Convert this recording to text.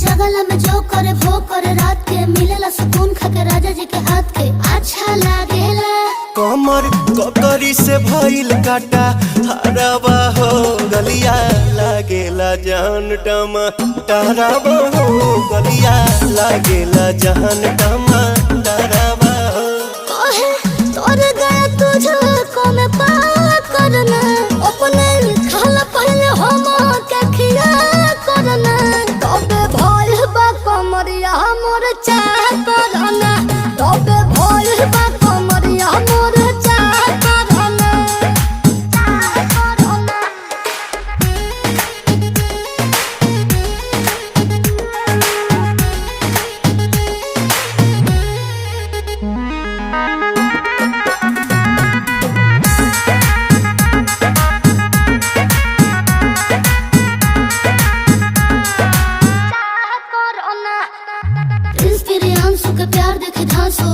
जगला में जो करे वो करे रात के मिलेला सुकून खाके राजा जी के हाथ के अच्छा लागेला। कमर ककरी से भइल काटा हराबा हो गलिया लागेला जान टमा डराबा हो गलिया लागेला जान टमा डराबा हो। कहे तोर गया तुझको मैं पार करना अपने खाला पहले हम के खिया करना तबे भइल बा कमरिया मोर चाह करना तबे भइल बा कमरिया मोर चाह करना चाह करना। प्रिंस प्रियांशु के प्यार देखे धांसो